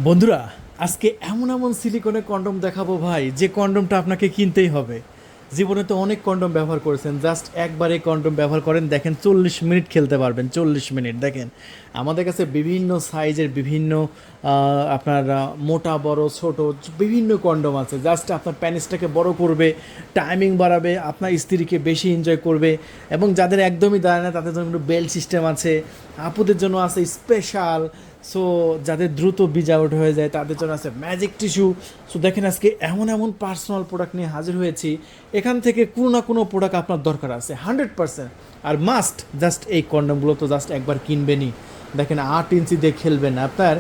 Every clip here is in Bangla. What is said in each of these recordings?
বন্ধুরা, আজকে এমন এমন সিলিকনের কন্ডম দেখাবো ভাই, যে কন্ডমটা আপনাকে কিনতেই হবে। জীবনে তো অনেক কন্ডম ব্যবহার করেছেন, জাস্ট একবার এই কন্ডম ব্যবহার করেন, দেখেন 40 মিনিট খেলতে পারবেন। 40 মিনিট দেখেন, আমাদের কাছে বিভিন্ন সাইজের বিভিন্ন আপনার মোটা বড় ছোট বিভিন্ন কন্ডম আছে। জাস্ট আপনার প্যানিসটাকে বড় করবে, টাইমিং বাড়াবে, আপনার স্ত্রীকে বেশি এনজয় করবে। এবং যাদের একদমই দাঁড়ায় না তাদের জন্য বেল্ট সিস্টেম আছে, আপুদের জন্য আছে স্পেশাল। সো যাদের দ্রুত বিজ আউট হয়ে যায় তাদের জন্য আছে ম্যাজিক টিস্যু। সো দেখেন, আজকে এমন এমন পার্সোনাল প্রোডাক্ট নিয়ে হাজির হয়েছি, এখান থেকে কোনো না কোনো প্রোডাক্ট আপনার দরকার আছে 100%। আর মাস্ট জাস্ট এই কন্ডমগুলো তো জাস্ট একবার কিনবেনই। দেখেন 8 ইঞ্চি দিয়ে খেলবেন, আপনার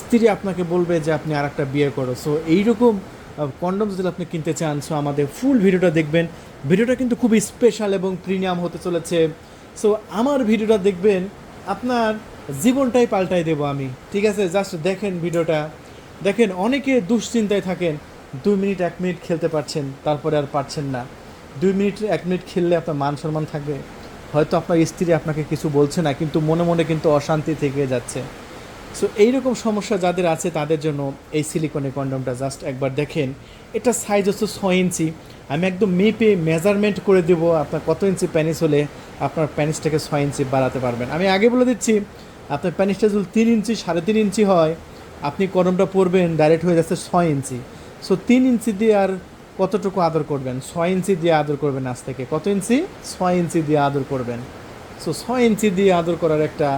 স্ত্রী আপনাকে বলবে যে আপনি আর একটা বিয়ে করো। সো এইরকম কন্ডম যদি আপনি কিনতে চান, সো আমাদের ফুল ভিডিওটা দেখবেন। ভিডিওটা কিন্তু খুব স্পেশাল এবং প্রিমিয়াম হতে চলেছে। সো আমার ভিডিওটা দেখবেন, আপনার জীবনটাই পাল্টাই দেবো আমি, ঠিক আছে? জাস্ট দেখেন ভিডিওটা। দেখেন, অনেকে দুশ্চিন্তায় থাকেন, 2 মিনিট 1 মিনিট খেলতে পারছেন, তারপরে আর পারছেন না। 2 মিনিট 1 মিনিট খেললে আপনার মান সম্মান থাকবে। হয়তো আপনার স্ত্রী আপনাকে কিছু বলছে না, কিন্তু মনে মনে কিন্তু অশান্তি থেকে যাচ্ছে। সো এইরকম সমস্যা যাদের আছে তাদের জন্য এই সিলিকনের কন্ডমটা জাস্ট একবার দেখেন। এটা সাইজ হচ্ছে 6 ইঞ্চি। আমি একদম মেপে মেজারমেন্ট করে দেবো আপনার কত ইঞ্চি প্যানিস হলে আপনার প্যানিসটাকে 6 ইঞ্চি বাড়াতে পারবেন। আমি আগে বলে দিচ্ছি, আপনার প্যানিসটা যদি 3 ইঞ্চি 3.5 ইঞ্চি হয়, আপনি কন্ডমটা পরবেন ডাইরেক্ট হয়ে যাচ্ছে 6 ইঞ্চি। সো 3 ইঞ্চি দিয়ে আর কতটুকু আদর করবেন? 6 ইঞ্চি দিয়ে আদর করবেন। আজ থেকে কত ইঞ্চি? 6 ইঞ্চি দিয়ে আদর করবেন। সো 6 ইঞ্চি দিয়ে আদর করার একটা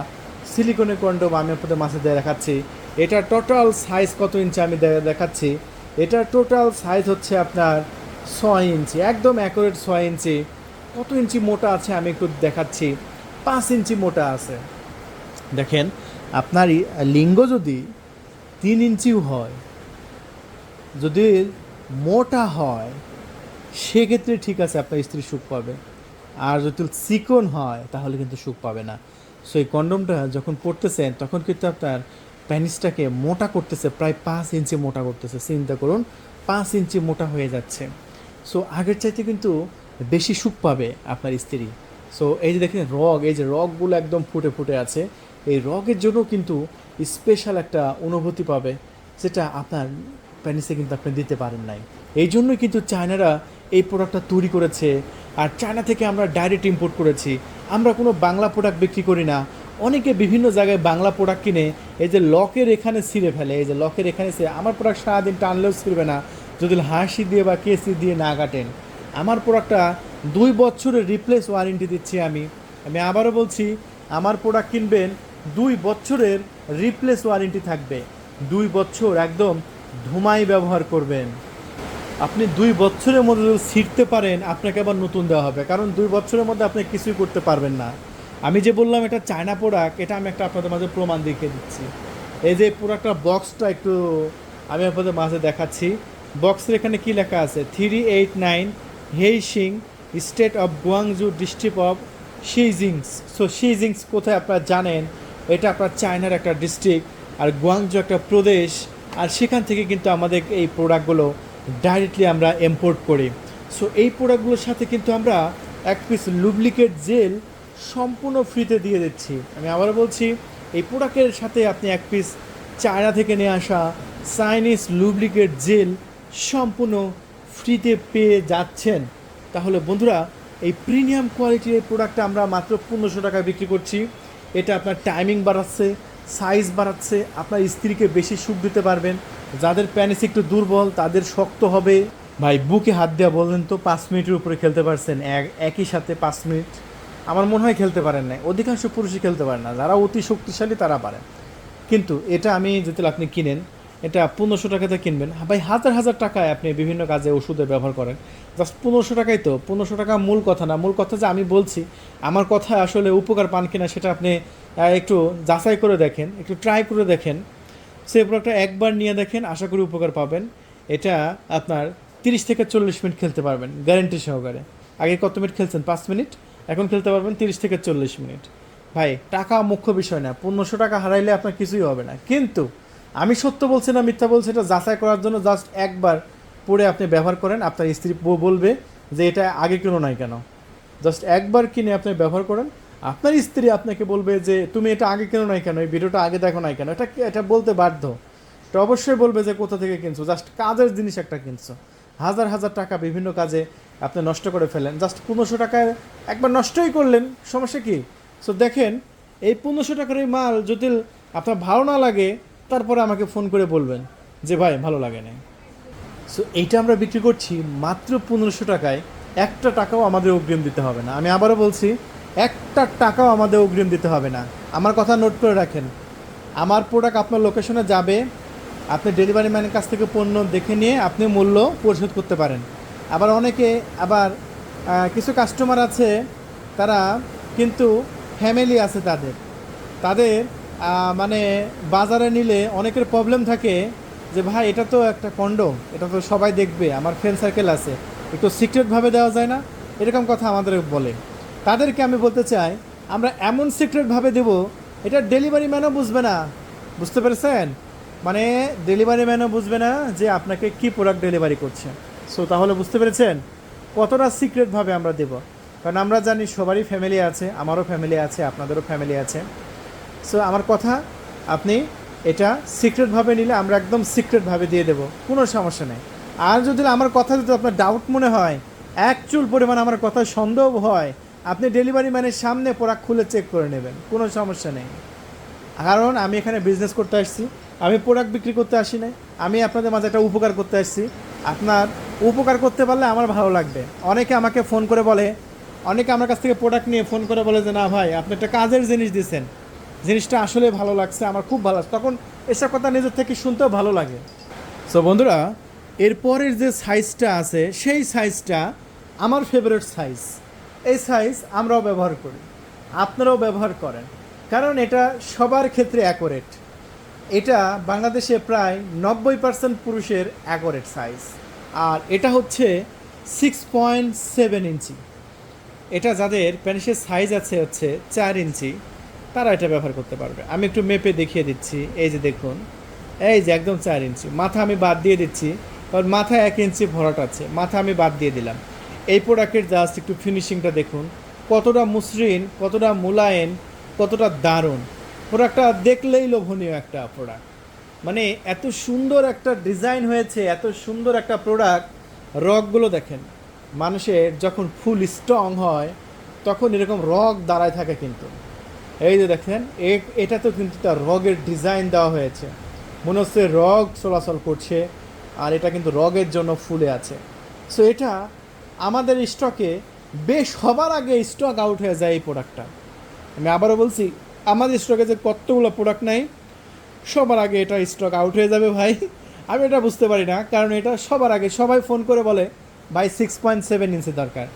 সিলিকনের কন্ডম আমি আপনাদের মাঝে দিয়ে দেখাচ্ছি। এটা টোটাল সাইজ কত ইঞ্চি আমি দেখাচ্ছি। এটা টোটাল সাইজ হচ্ছে আপনার 6 ইঞ্চি, একদম অ্যাকুরেট 6 ইঞ্চি। কত ইঞ্চি মোটা আছে আমি একটু দেখাচ্ছি। 5 ইঞ্চি মোটা আছে। দেখেন, আপনার লিঙ্গ যদি 3 ইঞ্চিও হয়, যদি মোটা হয়, সেক্ষেত্রে ঠিক আছে, আপনার স্ত্রী সুখ পাবে। আর যদি চিকন হয় তাহলে কিন্তু সুখ পাবে না। সো এই কন্ডমটা যখন পড়তেছেন তখন কিন্তু আপনার প্যানিসটাকে মোটা করতেছে, প্রায় 5 ইঞ্চি মোটা করতেছে। চিন্তা করুন, 5 ইঞ্চি মোটা হয়ে যাচ্ছে। সো আগের চাইতে কিন্তু বেশি সুখ পাবে আপনার স্ত্রী। সো এই যে দেখেন রগ, এই যে রগগুলো একদম ফুটে ফুটে আছে, এই রগের জন্য কিন্তু স্পেশাল একটা অনুভূতি পাবে, যেটা আপনার প্যানিসে কিন্তু আপনি দিতে পারেন নাই। এই জন্যই কিন্তু চায়নারা এই প্রোডাক্টটা তৈরি করেছে। আর চায়না থেকে আমরা ডাইরেক্ট ইম্পোর্ট করেছি। আমরা কোনো বাংলা প্রোডাক্ট বিক্রি করি না। অনেকে বিভিন্ন জায়গায় বাংলা প্রোডাক্ট কিনে এই যে লকের এখানে ছিঁড়ে ফেলে, এই যে লকের এখানে ছিঁড়ে। আমার প্রোডাক্ট সারাদিন টানলেও ছিঁড়বে না যদি হাসি দিয়ে বা কেসি দিয়ে না কাটেন। আমার প্রোডাক্টটা 2 বছরের রিপ্লেস ওয়ারেন্টি দিচ্ছি আমি। আমি আবারও বলছি, আমার প্রোডাক্ট কিনবেন, 2 বছরের রিপ্লেস ওয়ারেন্টি থাকবে। 2 বছর একদম ধুমাই ব্যবহার করবেন। আপনি 2 বছরের মধ্যে যদি ছিঁড়তে পারেন, আপনাকে আবার নতুন দেওয়া হবে, কারণ 2 বছরের মধ্যে আপনি কিছুই করতে পারবেন না। আমি যে বললাম এটা চায়না প্রোডাক্ট, এটা আমি একটা আপনাদের মাঝে প্রমাণ দেখিয়ে দিচ্ছি। এই যে প্রোডাক্টটা বক্সটা একটু আমি আপনাদের মাঝে দেখাচ্ছি। বক্সের এখানে কি লেখা আছে? 389 হেইশিং, state of Guangzhou, district of শিজিংস। সো শিজিংস কোথায় আপনারা জানেন? এটা আপনার চায়নার একটা ডিস্ট্রিক্ট, আর গুয়াংজু একটা প্রদেশ। আর সেখান থেকে কিন্তু আমাদের এই প্রোডাক্টগুলো ডাইরেক্টলি আমরা ইম্পোর্ট করি। সো এই প্রোডাক্টগুলোর সাথে কিন্তু আমরা 1 পিস লুব্রিকেট জেল সম্পূর্ণ ফ্রিতে দিয়ে দিচ্ছি। আমি আবারও বলছি, এই প্রোডাক্টের সাথে আপনি 1 পিস চায়না থেকে নিয়ে আসা চাইনিজ লুব্রিকেট জেল সম্পূর্ণ ফ্রিতে পেয়ে যাচ্ছেন। তাহলে বন্ধুরা, এই প্রিমিয়াম কোয়ালিটির এই প্রোডাক্টটা আমরা মাত্র 1500 টাকায় বিক্রি করছি। এটা আপনার টাইমিং বাড়াচ্ছে, সাইজ বাড়াচ্ছে, আপনার স্ত্রীকে বেশি সুখ দিতে পারবেন। যাদের প্যানিস একটু দুর্বল তাদের শক্ত হবে। ভাই বুকে হাত দেওয়া বলেন তো, 5 মিনিটের উপরে খেলতে পারছেন একই সাথে 5 মিনিট? আমার মনে হয় খেলতে পারেন না। অধিকাংশ পুরুষই খেলতে পারে না, যারা অতি শক্তিশালী তারা পারেন। কিন্তু এটা আমি যদি আপনি কিনেন, এটা 1500 টাকাতে কিনবেন। ভাই হাজার হাজার টাকায় আপনি বিভিন্ন কাজে ওষুধে ব্যবহার করেন, জাস্ট 1500 টাকাই তো। 1500 টাকা মূল কথা না, মূল কথা যে আমি বলছি আমার কথা আসলে উপকার পান কিনা সেটা আপনি একটু যাচাই করে দেখেন, একটু ট্রাই করে দেখেন। সেই প্রোডাক্টটা একবার নিয়ে দেখেন, আশা করি উপকার পাবেন। এটা আপনার 30 থেকে 40 মিনিট খেলতে পারবেন গ্যারেন্টি সহকারে। আগে কত মিনিট খেলছেন? 5 মিনিট। এখন খেলতে পারবেন 30 থেকে 40 মিনিট। ভাই টাকা মুখ্য বিষয় না, 1500 টাকা হারাইলে আপনার কিছুই হবে না। কিন্তু আমি সত্য বলছি না মিথ্যা বলছি, এটা যাচাই করার জন্য জাস্ট একবার পরে আপনি ব্যবহার করেন, আপনার স্ত্রী বলবে যে এটা আগে কেন নাই কেন। জাস্ট একবার কিনে আপনি ব্যবহার করেন, আপনার স্ত্রী আপনাকে বলবে যে তুমি এটা আগে কেন নাই কেন, এই ভিডিওটা আগে দেখো নাই কেন। এটা এটা বলতে বাধ্য। তো অবশ্যই বলবে যে কোথা থেকে কিনছো, জাস্ট কাজের জিনিস একটা কিনছো, হাজার হাজার টাকা বিভিন্ন কাজে আপনি নষ্ট করে ফেলেন, জাস্ট 1500 টাকায় একবার নষ্টই করলেন, সমস্যা কি? সো দেখেন, এই 1500 টাকার এই মাল যদি আপনার ভালো না লাগে, তারপরে আমাকে ফোন করে বলবেন যে ভাই ভালো লাগে না। সো এইটা আমরা বিক্রি করছি মাত্র 1500 টাকায়। একটা টাকাও আমাদের অগ্রিম দিতে হবে না। আমি আবারও বলছি, একটা টাকাও আমাদের অগ্রিম দিতে হবে না। আমার কথা নোট করে রাখেন, আমার প্রোডাক্ট আপনার লোকেশনে যাবে, আপনি ডেলিভারি ম্যানের কাছ থেকে পণ্য দেখে নিয়ে আপনি মূল্য পরিশোধ করতে পারেন। আবার অনেকে আবার কিছু কাস্টমার আছে, তারা কিন্তু ফ্যামিলি আছে, তাদের তাদের মানে বাজারে নিলে অনেকের প্রবলেম থাকে যে ভাই এটা তো একটা কন্ডোম, এটা তো সবাই দেখবে, আমার ফ্রেন্ড সার্কেল আছে, একটু সিক্রেটভাবে দেওয়া যায় না, এরকম কথা আমাদের বলে। তাদেরকে আমি বলতে চাই, আমরা এমন সিক্রেটভাবে দেব, এটা ডেলিভারি ম্যানও বুঝবে না। বুঝতে পেরেছেন? মানে ডেলিভারি ম্যানও বুঝবে না যে আপনাকে কি প্রোডাক্ট ডেলিভারি করছে। সো তাহলে বুঝতে পেরেছেন কতটা সিক্রেটভাবে আমরা দেব। কারণ আমরা জানি সবারই ফ্যামিলি আছে, আমারও ফ্যামিলি আছে, আপনাদেরও ফ্যামিলি আছে। সো আমার কথা, আপনি এটা সিক্রেটভাবে নিলে আমরা একদম সিক্রেটভাবে দিয়ে দেবো, কোনো সমস্যা নেই। আর যদি আমার কথা যদি আপনার ডাউট মনে হয়, এক চুল পরিমাণ আমার কথা সন্দেহ হয়, আপনি ডেলিভারি ম্যানের সামনে প্রোডাক্ট খুলে চেক করে নেবেন, কোনো সমস্যা নেই। কারণ আমি এখানে বিজনেস করতে আসছি, আমি প্রোডাক্ট বিক্রি করতে আসি নাই, আমি আপনাদের মাঝে একটা উপকার করতে আসছি। আপনার উপকার করতে পারলে আমার ভালো লাগবে। অনেকে আমাকে ফোন করে বলে, অনেকে আমার কাছ থেকে প্রোডাক্ট নিয়ে ফোন করে বলে যে না ভাই, আপনি একটা কাজের জিনিস দিয়েছেন, জিনিসটা আসলে ভালো লাগছে, আমার খুব ভালো লাগছে, তখন এসব কথা নিজের থেকে শুনতেও ভালো লাগে। সো বন্ধুরা, এরপরের যে সাইজটা আছে, সেই সাইজটা আমার ফেভারিট সাইজ। এই সাইজ আমরাও ব্যবহার করি, আপনারাও ব্যবহার করেন, কারণ এটা সবার ক্ষেত্রে অ্যাকোরেট। এটা বাংলাদেশে প্রায় 90% পুরুষের অ্যাকোরেট সাইজ। আর এটা হচ্ছে 6.7 ইঞ্চি। এটা যাদের প্যান্টের সাইজ আছে হচ্ছে 4 ইঞ্চি, তারা এটা ব্যবহার করতে পারবে। আমি একটু মেপে দেখিয়ে দিচ্ছি, এই যে দেখুন, এই যে একদম 4 ইঞ্চি। মাথা আমি বাদ দিয়ে দিচ্ছি, কারণ মাথায় 1 ইঞ্চি ভরাট আছে, মাথা আমি বাদ দিয়ে দিলাম। এই প্রোডাক্টের জাস্ট একটু ফিনিশিংটা দেখুন, কতটা মসৃণ, কতটা মোলায়েম, কতটা দারুণ। প্রোডাক্টটা দেখলেই লোভনীয় একটা প্রোডাক্ট। মানে এত সুন্দর একটা ডিজাইন হয়েছে, এত সুন্দর একটা প্রোডাক্ট। রগগুলো দেখেন, মানুষের যখন ফুল স্ট্রং হয় তখন এরকম রগ দাঁড়ায় থাকে, কিন্তু এই যে দেখেন, এটা তো কিন্তু তার রগের ডিজাইন দেওয়া হয়েছে, মনে হচ্ছে রগ চলাচল করছে, আর এটা কিন্তু রগের জন্য ফুলে আছে। সো এটা আমাদের স্টকে বেশ সবার আগে স্টক আউট হয়ে যায় এই প্রোডাক্টটা। আমি আবারও বলছি, আমাদের স্টকে যে কতগুলো প্রোডাক্ট নাই, সবার আগে এটা স্টক আউট হয়ে যাবে ভাই। আমি এটা বুঝতে পারি না, কারণ এটা সবার আগে সবাই ফোন করে বলে ভাই 6.7 ইঞ্চি দরকার।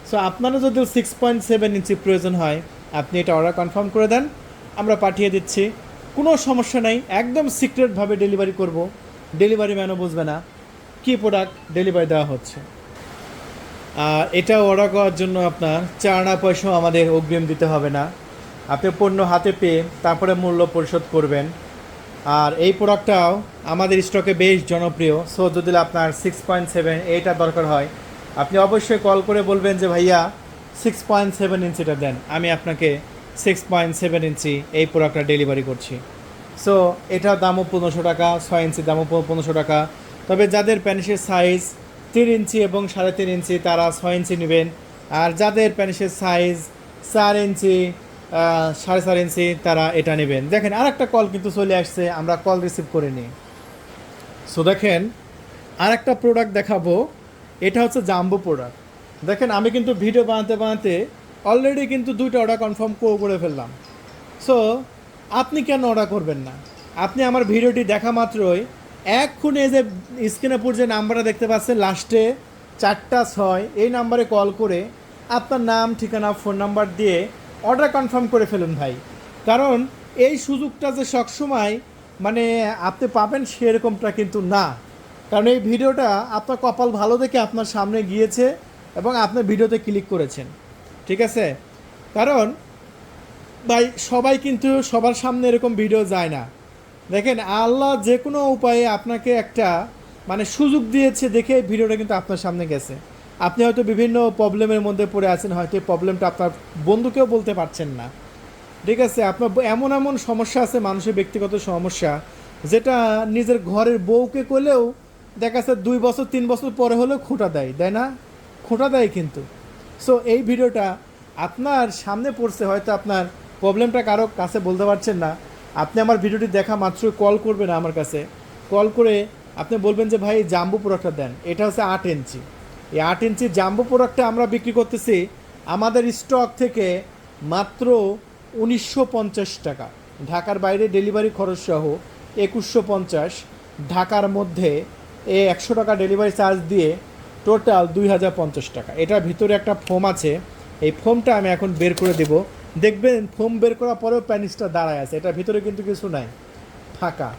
সো আপনারও যদি 6.7 ইঞ্চি প্রয়োজন হয়, আপনি এটা অর্ডার কনফার্ম করে দেন, আমরা পাঠিয়ে দিচ্ছি, কোনো সমস্যা নেই। একদম সিক্রেটভাবে ডেলিভারি করব, ডেলিভারি ম্যানও বুঝবে না কী প্রোডাক্ট ডেলিভারি দেওয়া হচ্ছে। আর এটা অর্ডার করার জন্য আপনার চার পয়সাও আমাদের অগ্রিম দিতে হবে না। আপনি পণ্য হাতে পেয়ে তারপরে মূল্য পরিশোধ করবেন। আর এই প্রোডাক্টটাও আমাদের স্টকে বেশ জনপ্রিয়। সো যদি আপনার 6.7 এইটা দরকার হয়, আপনি অবশ্যই কল করে বলবেন যে ভাইয়া 6.7 ইঞ্চিটা দেন, আমি আপনাকে 6.7 ইঞ্চি এই প্রোডাক্টটা ডেলিভারি করছি। সো এটার দামও 1500 টাকা, 6 ইঞ্চি দামও 1500 টাকা। তবে যাদের প্যানিসের সাইজ 3 ইঞ্চি এবং 3.5 ইঞ্চি, তারা 6 ইঞ্চি নেবেন। আর যাদের প্যানিসের সাইজ 4 ইঞ্চি, 4.5 ইঞ্চি, তারা এটা নেবেন। দেখেন আরেকটা কল কিন্তু চলে আসছে, আমরা কল রিসিভ করে নিই। সো দেখেন আরেকটা প্রোডাক্ট দেখাবো, এটা হচ্ছে জাম্বো প্রোডাক্ট। দেখেন আমি কিন্তু ভিডিও বানাতে বানাতে অলরেডি কিন্তু 2টা অর্ডার কনফার্ম করে ফেললাম। সো আপনি কেন অর্ডার করবেন না? আপনি আমার ভিডিওটি দেখা মাত্রই এক্ষুনি এই যে স্ক্রিনের উপর যে নাম্বারটা দেখতে পাচ্ছেন লাস্টে 4টা 6, এই নাম্বারে কল করে আপনার নাম, ঠিকানা, ফোন নাম্বার দিয়ে অর্ডার কনফার্ম করে ফেলুন ভাই। কারণ এই সুযোগটা যে সবসময় মানে আপনি পাবেন সেরকমটা কিন্তু না। কারণ এই ভিডিওটা আপনার কপাল ভালো দেখে আপনার সামনে গিয়েছে এবং আপনার ভিডিওতে ক্লিক করেছেন, ঠিক আছে? কারণ ভাই সবাই কিন্তু সবার সামনে এরকম ভিডিও যায় না। দেখেন আল্লাহ যে কোনো উপায়ে আপনাকে একটা মানে সুযোগ দিয়েছে দেখে ভিডিওটা কিন্তু আপনার সামনে গেছে। আপনি হয়তো বিভিন্ন প্রবলেমের মধ্যে পড়ে আছেন, হয়তো এই প্রবলেমটা আপনার বন্ধুকেও বলতে পারছেন না, ঠিক আছে? আপনার এমন এমন সমস্যা আছে, মানুষের ব্যক্তিগত সমস্যা, যেটা নিজের ঘরের বউকে করলেও দেখা যাচ্ছে 2 বছর 3 বছর পরে হলেও খোঁটা দেয় না, খোঁটা দেয় কিন্তু। সো এই ভিডিওটা আপনার সামনে পড়ছে, হয়তো আপনার প্রবলেমটা কারো কাছে বলতে পারছেন না, আপনি আমার ভিডিওটি দেখা মাত্র কল করবেন আমার কাছে, কল করে আপনি বলবেন যে ভাই জাম্বো প্রোডাক্টটা দেন। এটা হচ্ছে 8 ইঞ্চি, এই 8 ইঞ্চি জাম্বো প্রোডাক্টটা আমরা বিক্রি করতেছি আমাদের স্টক থেকে মাত্র 1950 টাকা, ঢাকার বাইরে ডেলিভারি খরচ সহ 2150, ঢাকার মধ্যে 100 টাকা ডেলিভারি চার্জ দিয়ে টোটাল 2050 টাকা। এটার ভিতরে একটা ফোম আছে, এই ফোমটা আমি এখন বের করে দেব, দেখবেন ফোম বের করার পরেও প্যানিসটা দাঁড়ায় আছে, এটার ভিতরে কিন্তু কিছু নাই, ফাঁকা।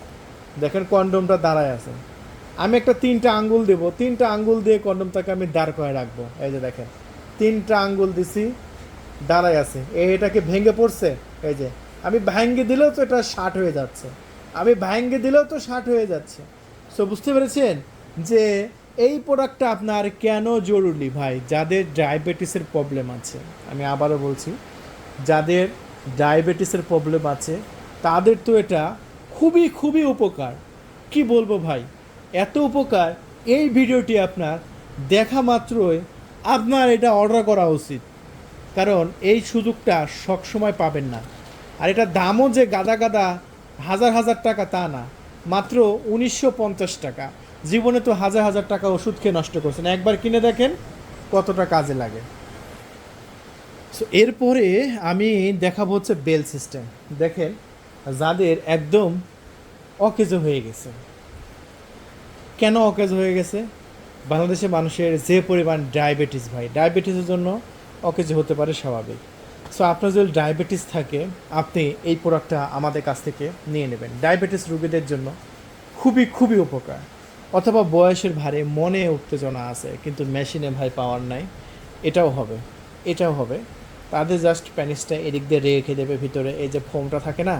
দেখেন কন্ডমটা দাঁড়ায় আছে। আমি একটা 3টা আঙ্গুল দেবো, 3টা আঙ্গুল দিয়ে কন্ডমটাকে আমি দাঁড় করে রাখবো। এই যে দেখেন 3টা আঙ্গুল দিছি, দাঁড়ায় আছে। এটাকে ভেঙে পড়ছে, এই যে আমি ভেঙে দিলেও তো এটা শার্ট হয়ে যাচ্ছে, আমি ভেঙে দিলেও তো শার্ট হয়ে যাচ্ছে। সো বুঝতে পেরেছেন যে এই প্রোডাক্টটা আপনার কেন জরুরি ভাই? যাদের ডায়াবেটিসের প্রবলেম আছে, আমি আবারও বলছি, যাদের ডায়াবেটিসের প্রবলেম আছে তাদের তো এটা খুবই খুবই উপকার। কি বলবো ভাই, এত উপকার, এই ভিডিওটি আপনার দেখা মাত্রই আপনার এটা অর্ডার করা উচিত, কারণ এই সুযোগটা সবসময় পাবেন না। আর এটা দামও যে গাদা গাদা হাজার হাজার টাকা তা না, মাত্র 1950 টাকা। জীবনে তো হাজার হাজার টাকা ওষুধ খেয়ে নষ্ট করছেন, একবার কিনে দেখেন কতটা কাজে লাগে। সো এরপরে আমি দেখাবো হচ্ছে বেল সিস্টেম। দেখেন যাদের একদম অকেজো হয়ে গেছে, কেন অকেজো হয়ে গেছে? বাংলাদেশের মানুষের যে পরিমাণ ডায়াবেটিস ভাই, ডায়াবেটিসের জন্য অকেজো হতে পারে স্বাভাবিক। সো আপনার যদি ডায়াবেটিস থাকে আপনি এই প্রোডাক্টটা আমাদের কাছ থেকে নিয়ে নেবেন, ডায়াবেটিস রোগীদের জন্য খুবই খুবই উপকার। অথবা বয়সের ভারে মনে উত্তেজনা আছে কিন্তু মেশিনে ভাই পাওয়ার নাই, এটাও হবে, এটাও হবে। তাদের জাস্ট প্যানিসটা এদিক দিয়ে রেখে দেবে, ভিতরে এই যে ফোমটা থাকে না,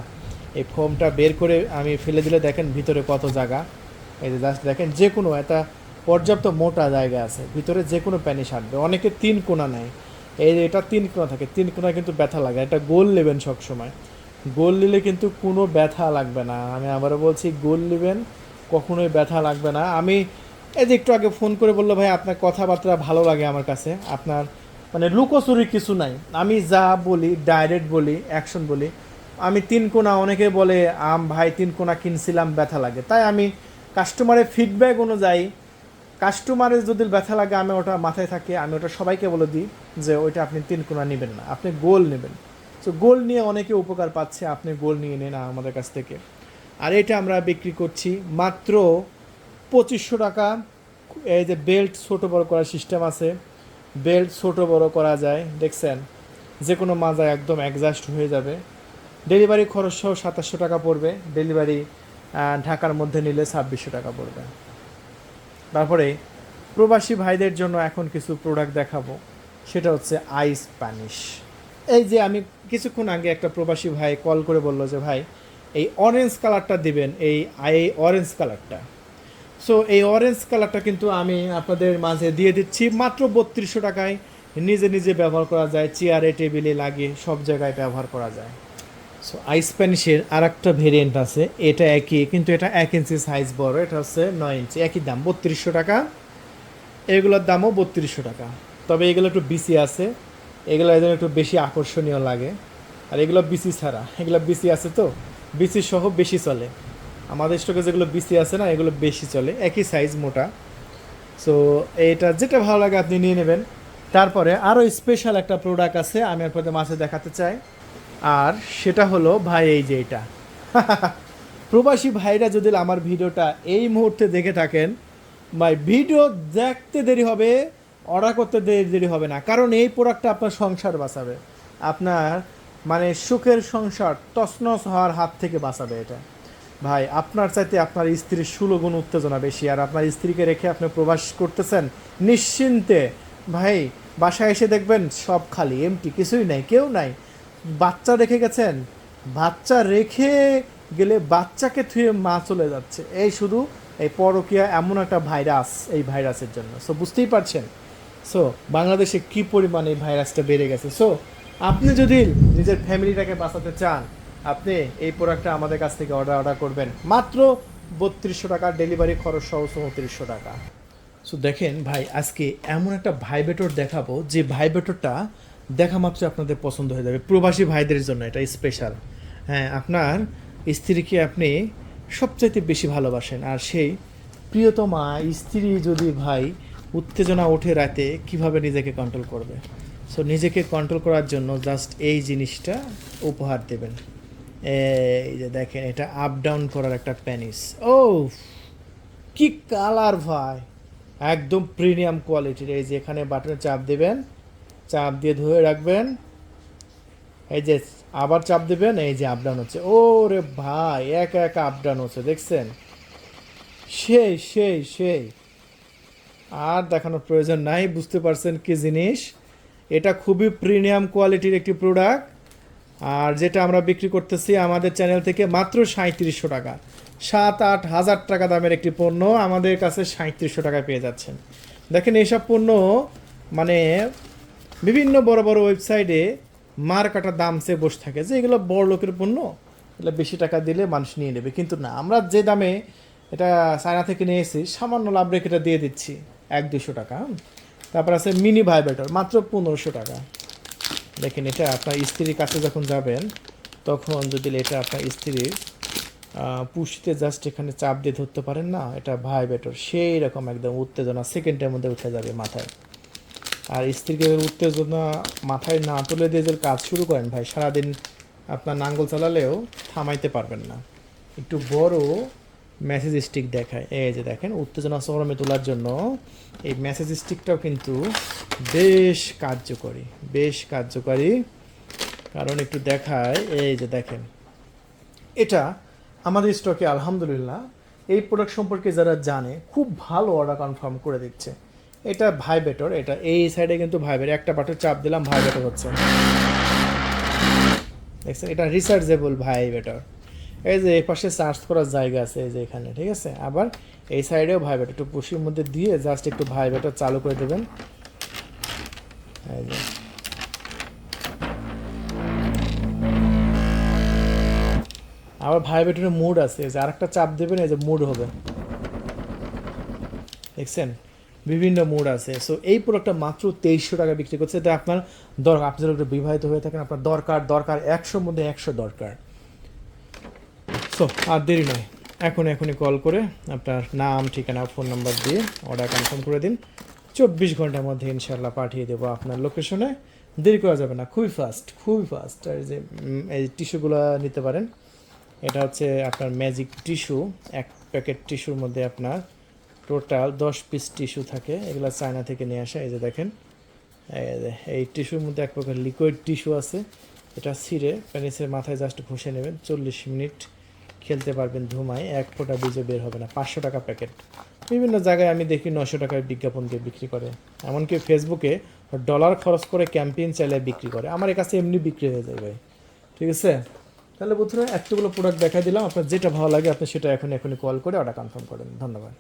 এই ফোমটা বের করে আমি ফেলে দিলে দেখেন ভিতরে কত জায়গা। এই যে জাস্ট দেখেন যে কোনো একটা পর্যাপ্ত মোটা জায়গা আছে, ভিতরে যে কোনো প্যানিস আসবে। অনেকে 3 কোণা নেয়, এই এটা 3 কোণা থাকে, 3 কোণা কিন্তু ব্যথা লাগে। এটা গোল নেবেন সবসময়, গোল নিলে কিন্তু কোনো ব্যথা লাগবে না। আমি আবারও বলছি, গোল নেবেন, কখনোই ব্যথা লাগবে না। আমি এই যে একটু আগে ফোন করে বললো ভাই আপনার কথাবার্তা ভালো লাগে আমার কাছে, আপনার মানে লুকোচুরি কিছু নাই, আমি যা বলি ডাইরেক্ট বলি, অ্যাকশন বলি। আমি 3 কোণা, অনেকে বলে ভাই 3 কোণা কিনছিলাম ব্যথা লাগে, তাই আমি কাস্টমারের ফিডব্যাক অনুযায়ী, কাস্টমারের যদি ব্যথা লাগে আমি ওটা মাথায় থাকে, আমি ওটা সবাইকে বলে দিই যে ওইটা আপনি 3 কোণা নেবেন না, আপনি গোল নেবেন। তো গোল নিয়ে অনেকে উপকার পাচ্ছে, আপনি গোল নিয়ে নেন আমাদের কাছ থেকে। আর এটা আমরা বিক্রি করছি মাত্র 2500 টাকা। এই যে বেল্ট ছোটো বড় করার সিস্টেম আছে, বেল্ট ছোটো বড় করা যায়, দেখছেন যে কোনো মাজায় একদম অ্যাডজাস্ট হয়ে যাবে। ডেলিভারি খরচ সহ 2700 টাকা পড়বে, ডেলিভারি ঢাকার মধ্যে নিলে 2600 টাকা পড়বে। তারপরে প্রবাসী ভাইদের জন্য এখন কিছু প্রোডাক্ট দেখাবো, সেটা হচ্ছে আইস প্যানিশ। এই যে আমি কিছুক্ষণ আগে একটা প্রবাসী ভাই কল করে বললো যে ভাই এই অরেঞ্জ কালারটা দিবেন, এই অরেঞ্জ কালারটা। সো এই অরেঞ্জ কালারটা কিন্তু আমি আপনাদের মাঝে দিয়ে দিচ্ছি মাত্র 3200 টাকায়। নিজে নিজে ব্যবহার করা যায়, চেয়ারে টেবিলে লাগিয়ে সব জায়গায় ব্যবহার করা যায়। সো আইস প্যানিশের আর একটা ভেরিয়েন্ট আছে, এটা একই কিন্তু এটা 1 ইঞ্চি সাইজ বড়, এটা হচ্ছে 9 ইঞ্চি, একই দাম 3200 টাকা। এগুলোর দামও 3200 টাকা, তবে এগুলো একটু বিসি আছে, এগুলো এদের একটু বেশি আকর্ষণীয় লাগে। আর এগুলো বিসি ছাড়া, এগুলো বিসি আছে তো, বিসি সহ বেশি চলে। আমাদের স্টকে যেগুলো বিসি আছে না, এগুলো বেশি চলে, একই সাইজ মোটা। সো এটা যেটা ভালো লাগে আপনি নিয়ে নেবেন। তারপরে আরও স্পেশাল একটা প্রোডাক্ট আছে আমি আপনাদের মাঝে দেখাতে চাই, আর সেটা হলো ভাই এই যে এটা প্রবাসী ভাইরা যদি আমার ভিডিওটা এই মুহূর্তে দেখে থাকেন, ভাই ভিডিও দেখতে দেরি হবে, অর্ডার করতে দেরি হবে না, কারণ এই প্রোডাক্টটা আপনার সংসার বাঁচাবে, আপনার মানে সুখের সংসার তছনছ হওয়ার হাত থেকে বাঁচাবে এটা। ভাই আপনার চাইতে আপনার স্ত্রীর 16 গুণ উত্তেজনা বেশি, আর আপনার স্ত্রীকে রেখে আপনি প্রবাস করতেছেন নিশ্চিন্তে, ভাই বাসায় এসে দেখবেন সব খালি, এমটি, কিছুই নাই, কেউ নাই। বাচ্চা রেখে গেছেন, বাচ্চা রেখে গেলে বাচ্চাকে থুয়ে মা চলে যাচ্ছে, এই শুধু এই পরকীয়া এমন একটা ভাইরাস, এই ভাইরাসের জন্য। সো বুঝতেই পারছেন সো বাংলাদেশে কী পরিমাণে এই ভাইরাসটা বেড়ে গেছে। সো আপনি যদি নিজের ফ্যামিলিটাকে বাঁচাতে চান, আপনি এই প্রোডাক্টটা আমাদের কাছ থেকে অর্ডার করবেন মাত্র 3200 টাকা, ডেলিভারি খরচ সহ 3400 টাকা। সো দেখেন ভাই, আজকে এমন একটা ভাইব্রেটর দেখাবো যে ভাইব্রেটরটা দেখা মাত্র আপনাদের পছন্দ হয়ে যাবে। প্রবাসী ভাইদের জন্য এটা স্পেশাল। হ্যাঁ, আপনার স্ত্রীকে আপনি সবচাইতে বেশি ভালোবাসেন, আর সেই প্রিয়তমা স্ত্রী যদি ভাই উত্তেজনা ওঠে রাতে, কিভাবে নিজেকে কন্ট্রোল করবে? সো নিজেকে কন্ট্রোল করার জন্য জাস্ট এই জিনিসটা উপহার দেবেন। এই যে দেখেন, এটা আপ ডাউন করার একটা প্যানিস। ও কি কালার ভাই, একদম প্রিমিয়াম কোয়ালিটির। এই যে এখানে বাটনে চাপ দেবেন, চাপ দিয়ে ধরে রাখবেন, এই যে আবার চাপ দেবেন, এই যে আপ ডাউন হচ্ছে। ও রে ভাই, একা একা আপ ডাউন হচ্ছে, দেখছেন? সেই সেই সেই, আর দেখানোর প্রয়োজন নাই, বুঝতে পারছেন কি জিনিস। এটা খুবই প্রিমিয়াম কোয়ালিটির একটি প্রোডাক্ট, আর যেটা আমরা বিক্রি করতেছি আমাদের চ্যানেল থেকে মাত্র 3700 টাকা। 7-8 হাজার টাকা দামের একটি পণ্য আমাদের কাছে 3700 টাকায় পেয়ে যাচ্ছেন। দেখেন, এইসব পণ্য মানে বিভিন্ন বড় বড় ওয়েবসাইটে মার কাটা দাম চেয়ে বসে থাকে যে এগুলো বড় লোকের পণ্য, এগুলো বেশি টাকা দিলে মানুষ নিয়ে নেবে। কিন্তু না, আমরা যে দামে এটা চায়না থেকে নিয়ে এসেছি, সামান্য লাভ রেখে এটা দিয়ে দিচ্ছি 100-200 টাকা। তারপর আছে মিনি ভাইব্রেটর, মাত্র 1500 টাকা। দেখেন, এটা আপনার স্ত্রীর কাছে যখন যাবেন, তখন যদি এটা আপনার স্ত্রীর পুষতে জাস্ট এখানে চাপ দিয়ে ধরতে পারেন না, এটা ভাইব্রেটর সেই রকম একদম উত্তেজনা সেকেন্ডের মধ্যে উঠে যাবে মাথায়। আর স্ত্রীকে উত্তেজনা মাথায় না তুলে দিয়ে যে কাজ শুরু করেন ভাই, সারাদিন আপনার নাঙ্গল চালালেও থামাইতে পারবেন না। একটু বড় মেসেজ স্টিক দেখায়, এই যে দেখেন, উত্তেজনা চরমে তোলার জন্য এই মেসেজ স্টিকটাও কিন্তু বেশ কার্যকরী, বেশ কার্যকরী। কারণ একটু দেখায়, এই যে দেখেন, এটা আমাদের স্টকে আলহামদুলিল্লাহ এই প্রোডাক্ট সম্পর্কে যারা জানে খুব ভালো অর্ডার কনফার্ম করে দিচ্ছে। এটা ভাইব্রেটর, এটা এই সাইডে কিন্তু ভাইব্রেটর, একটা বাটন চাপ দিলাম ভাইব্রেটর হচ্ছে, দেখছেন? এটা রিচার্জেবল ভাইব্রেটর। এই যে এই পাশে চার্জ করার জায়গা আছে, এই যে এখানে, ঠিক আছে? আবার এই সাইডেও ভাইব্রেটর, একটু পুশির মধ্যে দিয়ে জাস্ট একটু ভাইব্রেটর চালু করে দেবেন, এই যে। আবার ভাইব্রেটরের মুড আছে, যে আরেকটা চাপ দেবেন, এই যে মুড হবে, দেখছেন? বিভিন্ন মুড আছে। সো এই প্রোডাক্টটা মাত্র 2300 টাকা বিক্রি করছে। এটা আপনার দরকার, আপনি যদি বিবাহিত হয়ে থাকেন, আপনার দরকার 100-র মধ্যে 100 দরকার। সো আর দেরি নয়, এখনই কল করে আপনার নাম, ঠিকানা, ফোন নাম্বার দিয়ে অর্ডার কনফার্ম করে দিন। 24 ঘন্টার মধ্যে ইনশাল্লাহ পাঠিয়ে দেবো আপনার লোকেশনে। দেরি করা যাবে না, খুবই ফাস্ট, খুবই ফাস্ট। আর যে এই টিস্যুগুলো নিতে পারেন, এটা হচ্ছে আপনার ম্যাজিক টিস্যু। এক প্যাকেট টিস্যুর মধ্যে আপনার টোটাল 10 পিস টিস্যু থাকে, এগুলো চায়না থেকে নিয়ে আসা। এই যে দেখেন, এই টিস্যুর মধ্যে এক প্রকার লিকুইড টিস্যু আছে, এটা ছিঁড়ে প্যানিসের মাথায় জাস্ট ঘষে নেবেন, 40 মিনিট খেলতে পারবেন ধুমায়, এক ফোঁটা বীজও বের হবে না। 500 টাকা প্যাকেট। বিভিন্ন জায়গায় আমি দেখি 900 টাকায় বিজ্ঞাপন দিয়ে বিক্রি করে, এমনকি ফেসবুকে ডলার খরচ করে ক্যাম্পেইন চালিয়ে বিক্রি করে। আমার কাছে এমনি বিক্রি হয়ে যায় ভাই, ঠিক আছে? তাহলে বন্ধুরা, এতগুলো প্রোডাক্ট দেখাই দিলাম, আপনার যেটা ভালো লাগে আপনি সেটা এখনই কল করে অর্ডার কনফার্ম করেন। ধন্যবাদ।